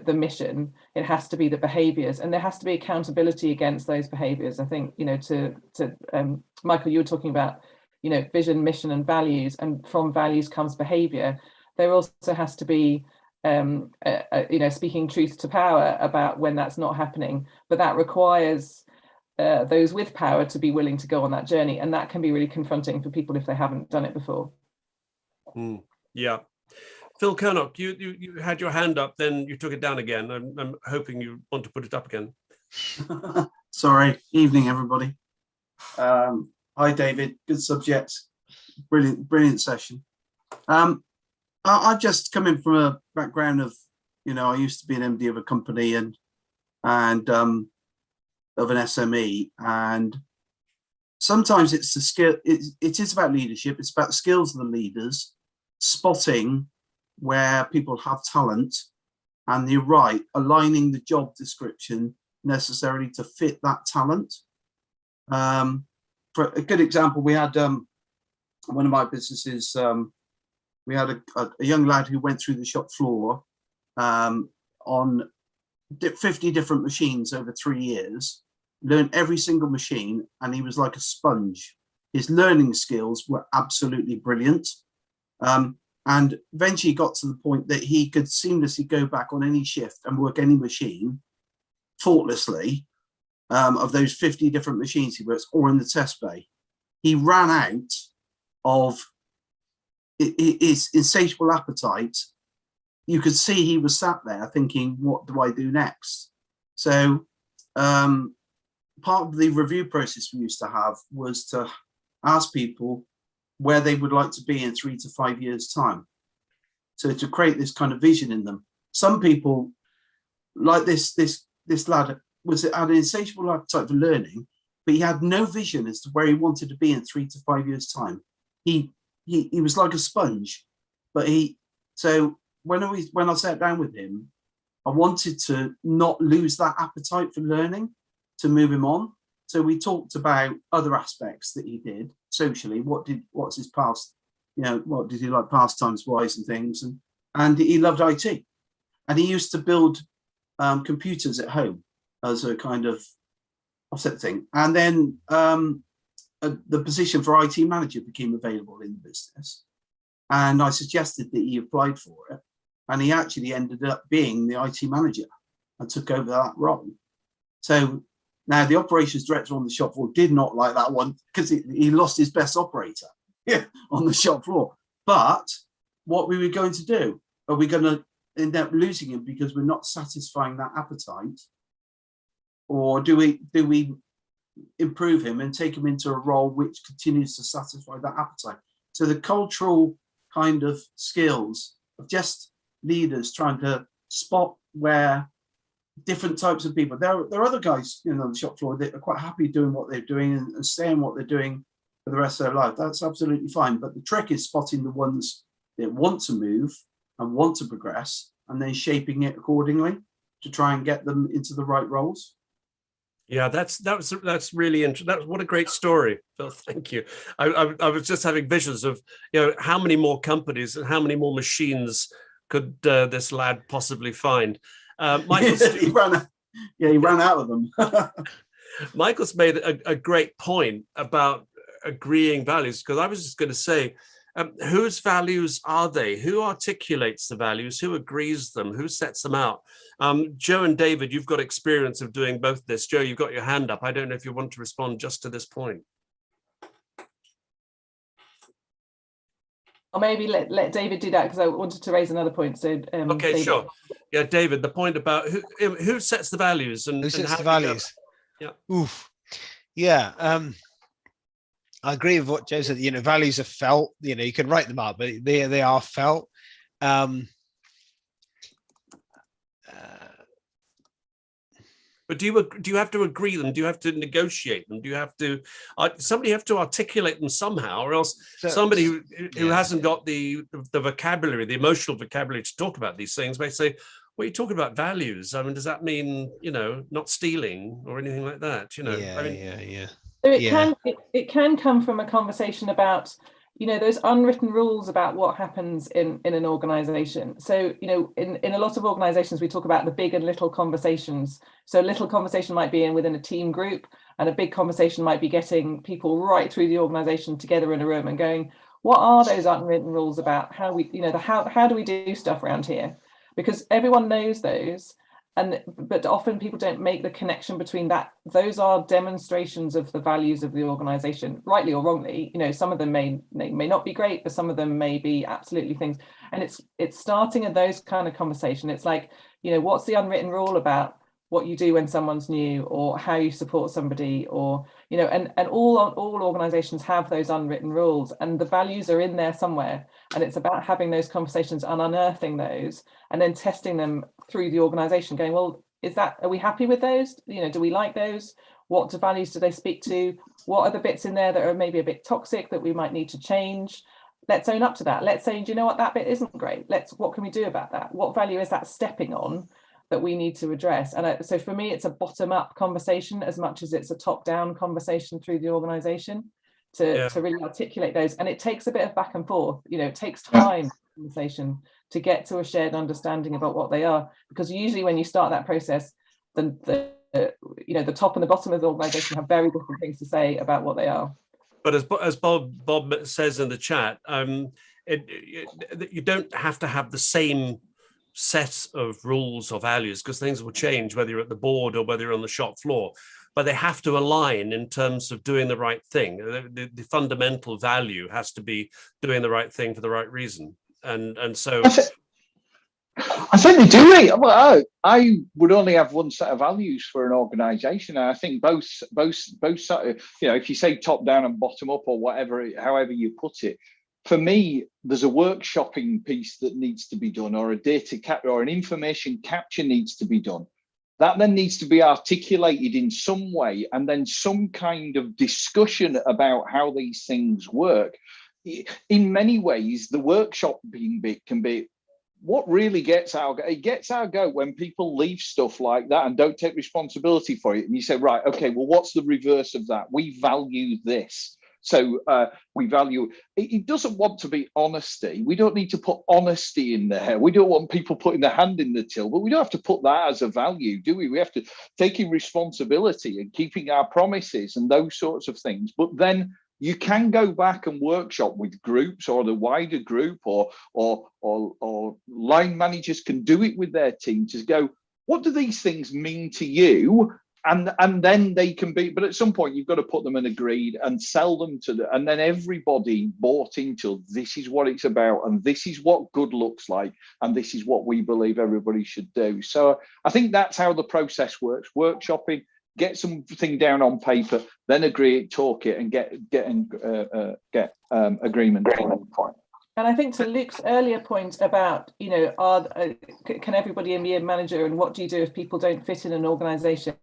mission. It has to be the behaviors, and there has to be accountability against those behaviors. I think to Michael, you were talking about vision, mission, and values, and from values comes behavior. there also has to be speaking truth to power about when that's not happening. But that requires those with power to be willing to go on that journey, and that can be really confronting for people if they haven't done it before. Yeah. Phil Kernock, you had your hand up, then you took it down again. I'm hoping you want to put it up again. Sorry. Evening, everybody. Hi, David. Good subject. Brilliant session. I've just come in from a background of, I used to be an MD of a company and of an SME, and sometimes it's the skill. It is about leadership. It's about the skills of the leaders, spotting where people have talent, and you're right, aligning the job description necessarily to fit that talent. For a good example, we had one of my businesses. We had a young lad who went through the shop floor on 50 different machines over 3 years, learned every single machine, and he was like a sponge. His learning skills were absolutely brilliant. And eventually he got to the point that he could seamlessly go back on any shift and work any machine faultlessly, of those 50 different machines he works, or in the test bay. He ran out of his insatiable appetite. You could see he was sat there thinking, what do I do next? So part of the review process we used to have was to ask people where they would like to be in 3 to 5 years' time. So to create this kind of vision in them. Some people, like this lad, had an insatiable appetite for learning, but he had no vision as to where he wanted to be in 3 to 5 years' time. He was like a sponge, but so when I sat down with him, I wanted to not lose that appetite for learning, to move him on. So we talked about other aspects that he did socially. What's his past? What did he like pastimes wise and things? And he loved IT, and he used to build computers at home as a kind of offset thing. And then the position for IT manager became available in the business, and I suggested that he applied for it, and he actually ended up being the IT manager and took over that role. So now the operations director on the shop floor did not like that one, because he lost his best operator on the shop floor. But what we were going to do, are we going to end up losing him because we're not satisfying that appetite, or do we improve him and take him into a role which continues to satisfy that appetite? So the cultural kind of skills of just leaders trying to spot where different types of people. There are other guys on the shop floor that are quite happy doing what they're doing and staying what they're doing for the rest of their life. That's absolutely fine. But the trick is spotting the ones that want to move and want to progress, and then shaping it accordingly to try and get them into the right roles. Yeah, that's really interesting. What a great story, Phil. Thank you. I was just having visions of how many more companies and how many more machines could this lad possibly find. Michael, he ran out of them. Michael's made a great point about agreeing values, because I was just going to say, whose values are they? Who articulates the values? Who agrees them? Who sets them out? Joe and David, you've got experience of doing both this. Joe, you've got your hand up. I don't know if you want to respond just to this point. Or maybe let David do that, because I wanted to raise another point. So okay, David. Sure. Yeah, David, the point about who sets the values and who sets how the values. Yeah. Oof. Yeah. I agree with what Joe said. Values are felt. You can write them up, but they are felt. But do you have to agree them? Do you have to negotiate them? Do you have to somebody have to articulate them somehow, or else somebody who hasn't got the vocabulary, the emotional vocabulary to talk about these things may say, "Well, you're talking about values. I mean, does that mean not stealing or anything like that?" Yeah. So it can come from a conversation about those unwritten rules about what happens in an organization. So in a lot of organizations we talk about the big and little conversations. So a little conversation might be within a team group, and a big conversation might be getting people right through the organization together in a room and going, what are those unwritten rules about how we, how do we do stuff around here? Because everyone knows those, but often people don't make the connection between that. Those are demonstrations of the values of the organization, rightly or wrongly. Some of them may not be great, but some of them may be absolutely things. And it's starting at those kind of conversation. It's like, what's the unwritten rule about what you do when someone's new, or how you support somebody, or and all organizations have those unwritten rules, and the values are in there somewhere, and it's about having those conversations and unearthing those and then testing them through the organization, going, well, are we happy with those? Do we like those? What values do they speak to? What are the bits in there that are maybe a bit toxic that we might need to change? Let's own up to that. Let's say, do you know what, that bit isn't great. What can we do about that? What value is that stepping on that we need to address? And so for me, it's a bottom-up conversation as much as it's a top-down conversation through the organization to really articulate those. And it takes a bit of back and forth. It takes time, conversation, to get to a shared understanding about what they are, because usually when you start that process, the top and the bottom of the organization have very different things to say about what they are. But as Bob says in the chat, you don't have to have the same set of rules or values, because things will change whether you're at the board or whether you're on the shop floor, but they have to align in terms of doing the right thing. The fundamental value has to be doing the right thing for the right reason. And so I think they do it. Well, I would only have one set of values for an organisation, and I think both if you say top down and bottom up or whatever, however you put it, for me, there's a workshopping piece that needs to be done, or a data capture or an information capture needs to be done. That then needs to be articulated in some way, and then some kind of discussion about how these things work. In many ways, the workshopping bit can be what really gets our goat when people leave stuff like that and don't take responsibility for it. And you say, right, okay, well, what's the reverse of that? We value this. So we value it. Doesn't want to be honesty. We don't need to put honesty in there. We don't want people putting their hand in the till, but we don't have to put that as a value, do we? We have to taking responsibility and keeping our promises and those sorts of things. But then you can go back and workshop with groups or the wider group, or line managers can do it with their team to go, what do these things mean to you? And then they can be, but at some point you've got to put them in agreed and sell them and then everybody bought into this is what it's about, and this is what good looks like, and this is what we believe everybody should do. So I think that's how the process works: workshopping, get something down on paper, then agree it, talk it, and get agreement for it. And I think to Luke's earlier point about, can everybody be a manager, and what do you do if people don't fit in an organization?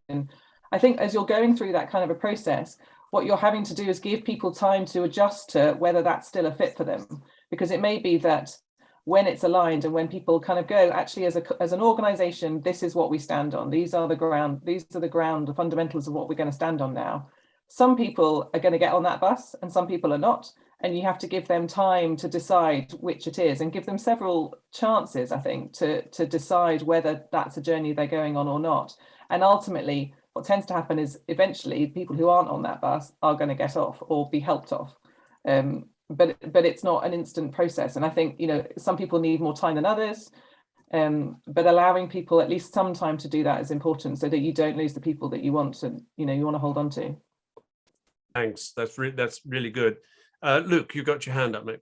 I think as you're going through that kind of a process, what you're having to do is give people time to adjust to whether that's still a fit for them. Because it may be that when it's aligned and when people kind of go, actually, as an organization, this is what we stand on. These are the fundamentals of what we're going to stand on now. Some people are going to get on that bus and some people are not. And you have to give them time to decide which it is, and give them several chances, I think, to decide whether that's a journey they're going on or not. And ultimately, what tends to happen is eventually people who aren't on that bus are going to get off or be helped off. But it's not an instant process. And I think, some people need more time than others. But allowing people at least some time to do that is important, so that you don't lose the people that you want to hold on to. Thanks. That's really good. Luke, you got your hand up, mate.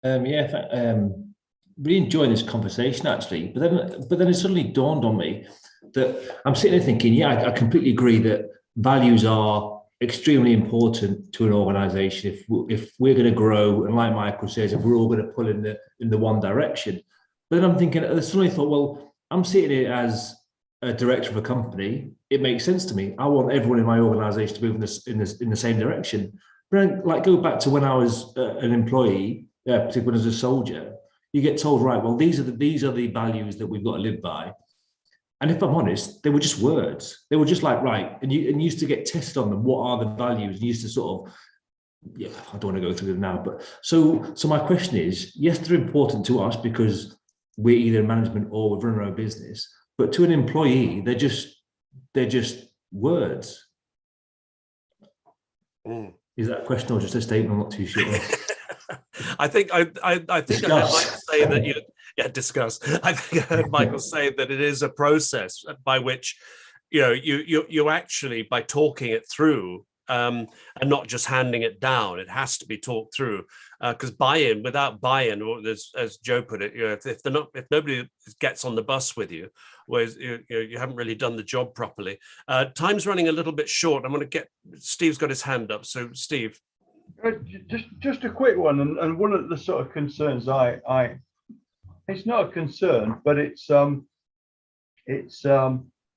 Really enjoying this conversation, actually. But then it suddenly dawned on me that I'm sitting there thinking, I completely agree that values are extremely important to an organization if we're going to grow, and like Michael says, if we're all going to pull in the one direction. But then I'm thinking, I suddenly thought, well, I'm sitting here as a director of a company. It makes sense to me. I want everyone in my organization to move in the same direction. But like, go back to when I was an employee, particularly when I was a soldier, you get told, right, well, these are the values that we've got to live by. And if I'm honest, they were just words. They were just like, right, and you used to get tested on them. What are the values? And you used to sort of, I don't want to go through them now. But so my question is, yes, they're important to us because we're either in management or we're running our own business. But to an employee, they're just words. Is that a question or just a statement? I'm not too sure. I think I think I heard Michael say that you discuss. I think I heard Michael say that it is a process by which you actually, by talking it through and not just handing it down, it has to be talked through, because without buy-in, or as Joe put it, if nobody gets on the bus with you, whereas you haven't really done the job properly. Time's running a little bit short. I'm going to get Steve's got his hand up. So Steve, just a quick one, and one of the sort of concerns it's not a concern, but it's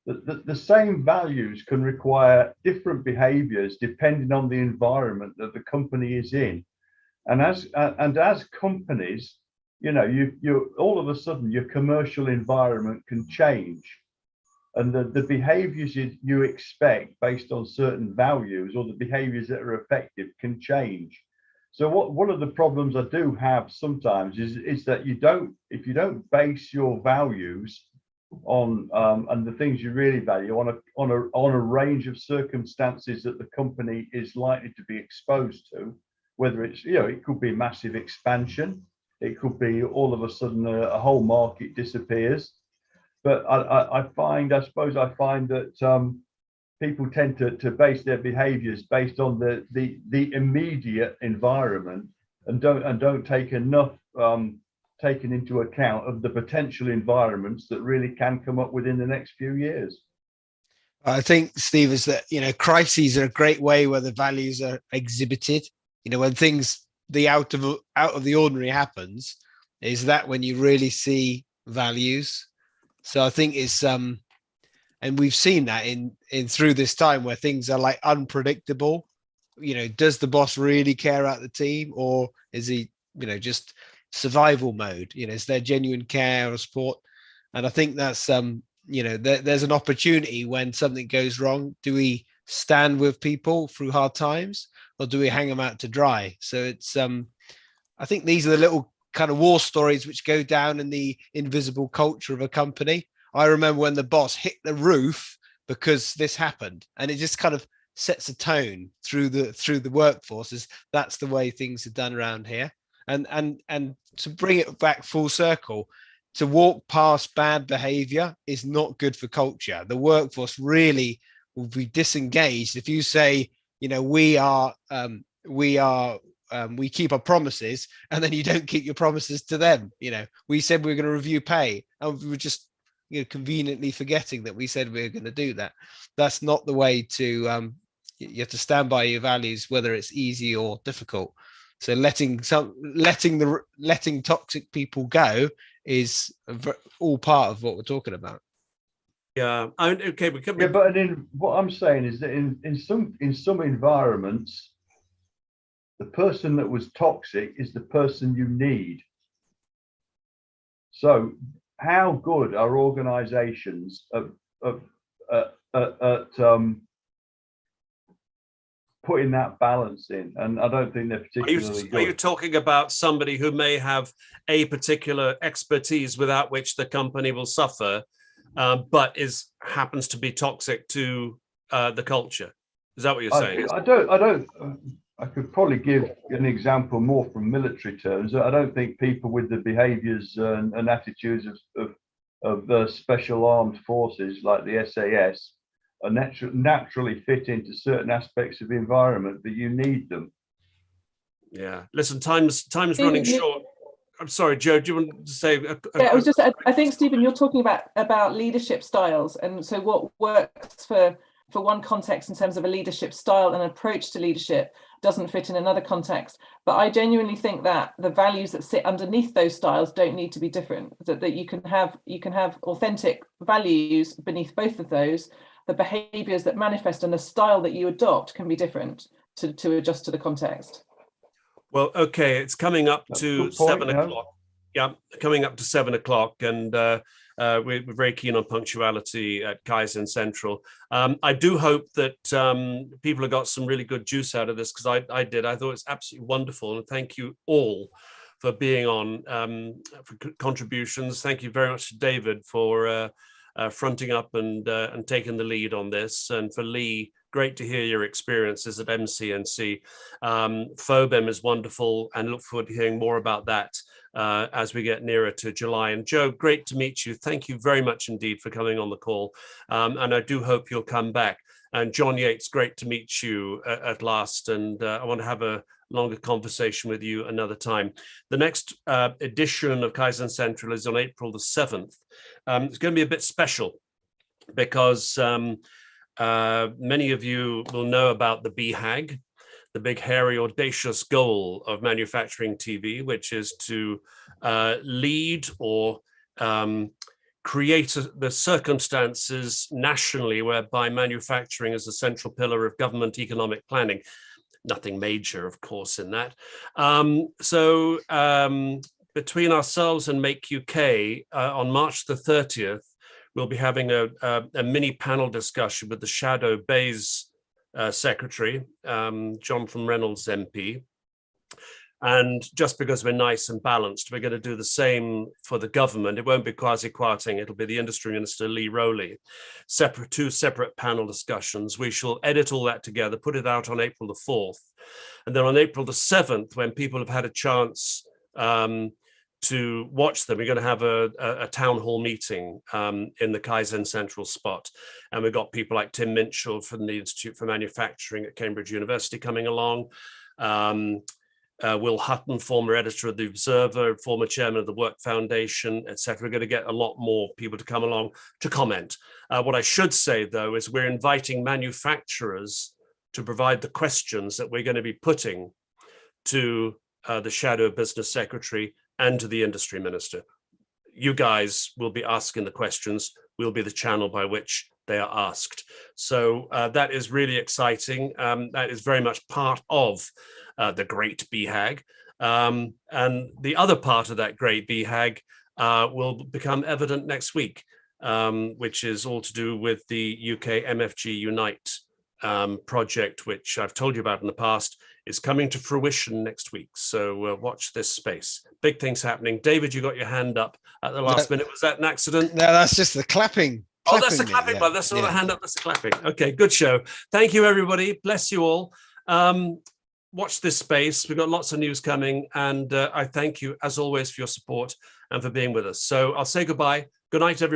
the same values can require different behaviors depending on the environment that the company is in. And as companies, you all of a sudden your commercial environment can change, and the behaviors you expect based on certain values, or the behaviors that are effective, can change. So one of the problems I do have sometimes is that if you don't base your values on and the things you really value on a range of circumstances that the company is likely to be exposed to, whether it's it could be massive expansion, it could be all of a sudden a whole market disappears. But I find that people tend to base their behaviors based on the immediate environment, and don't take enough taken into account of the potential environments that really can come up within the next few years. I think, Steve, is that crises are a great way where the values are exhibited. When things out of the ordinary happens, is that when you really see values. So I think it's and we've seen that in through this time where things are like unpredictable. Does the boss really care about the team, or is he just survival mode? Is there genuine care or support? And I think that's there's an opportunity when something goes wrong. Do we stand with people through hard times, or do we hang them out to dry? So it's I think these are the little kind of war stories which go down in the invisible culture of a company. I remember when the boss hit the roof because this happened, and it just kind of sets a tone through the workforces. That's the way things are done around here. And to bring it back full circle, to walk past bad behavior is not good for culture. The workforce really will be disengaged if you say, we keep our promises, and then you don't keep your promises to them. We said we were going to review pay, and we were just conveniently forgetting that we said we were going to do that. That's not the way to you have to stand by your values, whether it's easy or difficult. So letting toxic people go is all part of what we're talking about. Yeah. Okay. But what I'm saying is that in some environments, the person that was toxic is the person you need. So how good are organizations at putting that balance in? And I don't think they're particularly good. Are you talking about somebody who may have a particular expertise without which the company will suffer, but happens to be toxic to the culture? Is that what you're saying? I could probably give an example more from military terms. I don't think people with the behaviors and attitudes of the special armed forces like the SAS are naturally fit into certain aspects of the environment, but you need them. Yeah. Listen, time's running short. I'm sorry, Joe, do you want to say? I think, Stephen, you're talking about leadership styles. And so what works for one context in terms of a leadership style and approach to leadership doesn't fit in another context. But I genuinely think that the values that sit underneath those styles don't need to be different, that you can have authentic values beneath both of those. The behaviors that manifest and the style that you adopt can be different to adjust to the context. Well, okay, it's coming up to 7 o'clock. Yeah, coming up to 7 o'clock, and we're very keen on punctuality at Kaizen Central. I do hope that people have got some really good juice out of this, because I did. I thought it's absolutely wonderful, and thank you all for being on, for contributions. Thank you very much to David for fronting up and taking the lead on this, and for Lee Great to hear your experiences at MCNC. FOBEM is wonderful, and look forward to hearing more about that as we get nearer to July. And Joe, great to meet you. Thank you very much indeed for coming on the call. And I do hope you'll come back. And John Yates, great to meet you at last. And I want to have a longer conversation with you another time. The next edition of Kaizen Central is on April the 7th. It's going to be a bit special because many of you will know about the BHAG, the big, hairy, audacious goal of manufacturing TV, which is to lead or create the circumstances nationally whereby manufacturing is a central pillar of government economic planning. Nothing major, of course, in that. So between ourselves and Make UK, on March the 30th, we'll be having a mini panel discussion with the Shadow Bays Secretary, Jonathan Reynolds MP. And just because we're nice and balanced, we're going to do the same for the government. It won't be Kwasi Kwarteng, it'll be the Industry Minister, Lee Rowley. Two separate panel discussions. We shall edit all that together, put it out on April the 4th. And then on April the 7th, when people have had a chance to watch them, we're going to have a town hall meeting in the Kaizen Central spot. And we've got people like Tim Minchell from the Institute for Manufacturing at Cambridge University coming along. Will Hutton, former editor of The Observer, former chairman of the Work Foundation, etc. We're going to get a lot more people to come along to comment. What I should say, though, is we're inviting manufacturers to provide the questions that we're going to be putting to the Shadow Business Secretary and to the Industry Minister. You guys will be asking the questions. We'll be the channel by which they are asked. So that is really exciting. That is very much part of the Great BHAG. And the other part of that Great BHAG will become evident next week, which is all to do with the UK MFG Unite project, which I've told you about in the past, is coming to fruition next week. So watch this space. Big things happening. David, you got your hand up at the last minute. Was that an accident? No, that's just the clapping. Oh, that's the clapping, but that's not a hand up, that's the clapping. Okay, good show. Thank you, everybody. Bless you all. Watch this space. We've got lots of news coming, and I thank you, as always, for your support and for being with us. So I'll say goodbye. Good night, everybody.